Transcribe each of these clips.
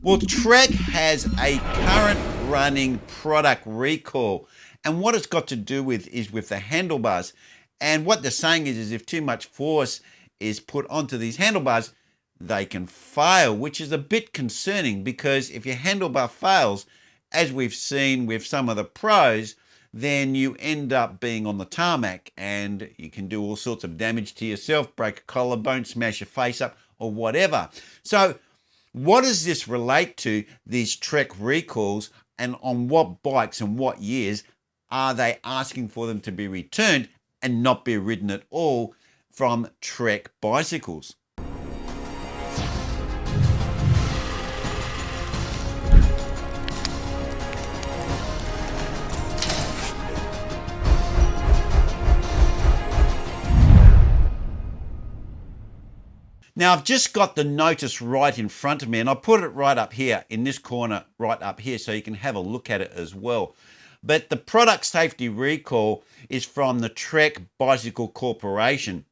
Well, Trek has a current running product recall, and what it's got to do with is with the handlebars. And what they're saying is if too much force is put onto these handlebars, they can fail, which is a bit concerning because if your handlebar fails, as we've seen with some of the pros, then you end up being on the tarmac and you can do all sorts of damage to yourself, break a collarbone, smash your face up, or whatever. So, what does this relate to, these Trek recalls, and on what bikes and what years are they asking for them to be returned and not be ridden at all from Trek bicycles? Now, I've just got the notice right in front of me, and I put it right up here in this corner, right up here, so you can have a look at it as well. But the product safety recall is from the Trek Bicycle Corporation.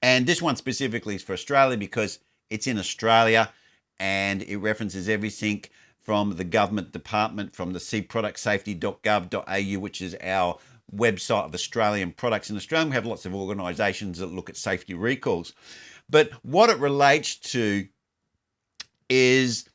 And this one specifically is for Australia because it's in Australia and it references everything from the government department, from the cproductsafety.gov.au, which is our website of Australian products. In Australia, we have lots of organisations that look at safety recalls. But what it relates to is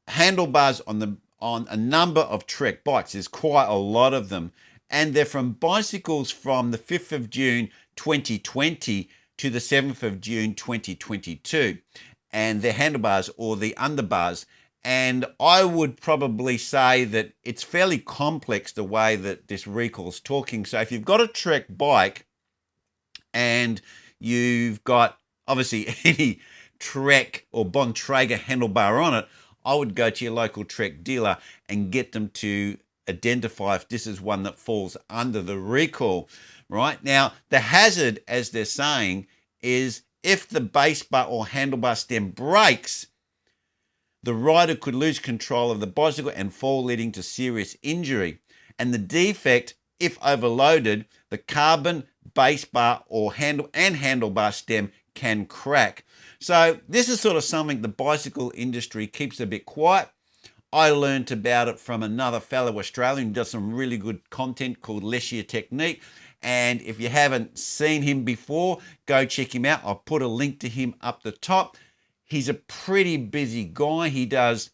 handlebars on a number of Trek bikes. There's quite a lot of them. And they're from bicycles from the 5th of June 2020 to the 7th of June 2022. And they're handlebars or the underbars. And I would probably say that it's fairly complex the way that this recall is talking. So if you've got a Trek bike and you've got obviously any Trek or Bontrager handlebar on it, I would go to your local Trek dealer and get them to identify if this is one that falls under the recall. Right now, the hazard, as they're saying, is if the base bar or handlebar stem breaks, the rider could lose control of the bicycle and fall, leading to serious injury. And the defect, if overloaded, the carbon base bar or handlebar stem can crack. So this is sort of something the bicycle industry keeps a bit quiet. I learned about it from another fellow Australian who does some really good content called Leshia Technique. And if you haven't seen him before, go check him out. I'll put a link to him up the top. He's a pretty busy guy. He does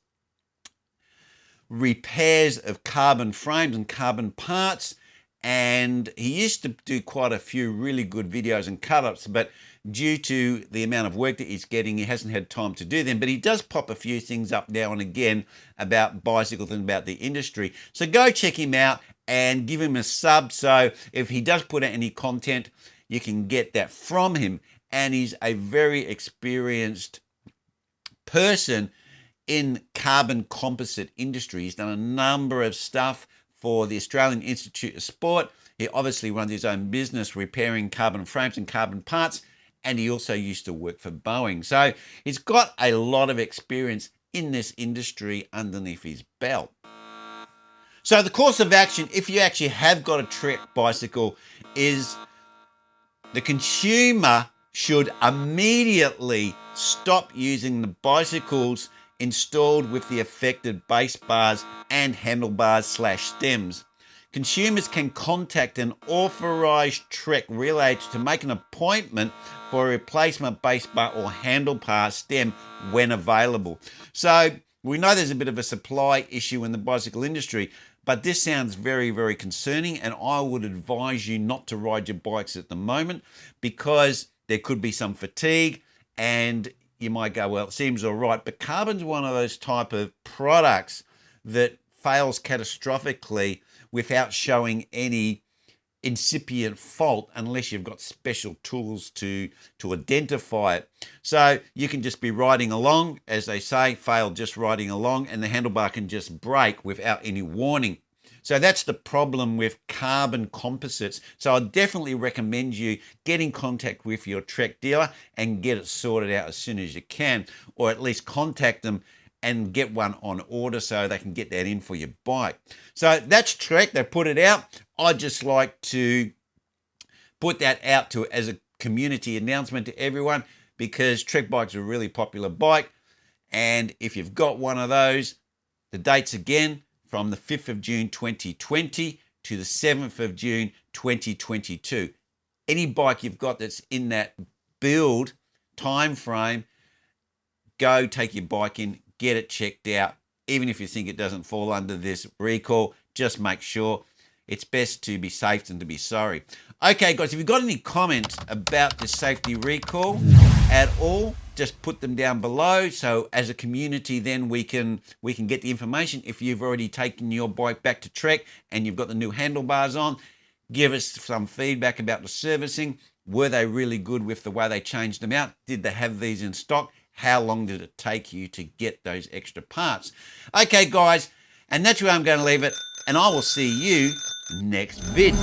repairs of carbon frames and carbon parts. And he used to do quite a few really good videos and cut-ups, but due to the amount of work that he's getting, he hasn't had time to do them. But he does pop a few things up now and again about bicycles and about the industry. So go check him out and give him a sub. So if he does put out any content, you can get that from him. And he's a very experienced person in carbon composite industry. He's done a number of stuff for the Australian Institute of Sport. He obviously runs his own business repairing carbon frames and carbon parts, and he also used to work for Boeing. So he's got a lot of experience in this industry underneath his belt. So the course of action, if you actually have got a Trek bicycle, is the consumer should immediately stop using the bicycles installed with the affected base bars and handlebars/stems. Consumers can contact an authorised Trek relayer to make an appointment for a replacement base bar or handlebar stem when available. So we know there's a bit of a supply issue in the bicycle industry, but this sounds very, very concerning, and I would advise you not to ride your bikes at the moment because there could be some fatigue and you might go, well, it seems all right. But carbon's one of those type of products that fails catastrophically without showing any incipient fault unless you've got special tools to identify it. So you can just be riding along, as they say, fail just riding along, and the handlebar can just break without any warning. So that's the problem with carbon composites. So I definitely recommend you get in contact with your Trek dealer and get it sorted out as soon as you can, or at least contact them and get one on order so they can get that in for your bike. So that's Trek. They put it out. I'd just like to put that out as a community announcement to everyone because Trek bikes are a really popular bike. And if you've got one of those, the dates again from the 5th of June 2020 to the 7th of June 2022. Any bike you've got that's in that build time frame, go take your bike in, get it checked out. Even if you think it doesn't fall under this recall, just make sure. It's best to be safe than to be sorry. Okay, guys, if you've got any comments about this safety recall at all, just put them down below. So as a community, then we can get the information. If you've already taken your bike back to Trek and you've got the new handlebars on, give us some feedback about the servicing. Were they really good with the way they changed them out? Did they have these in stock? How long did it take you to get those extra parts? Okay, guys, and that's where I'm going to leave it, and I will see you next vid.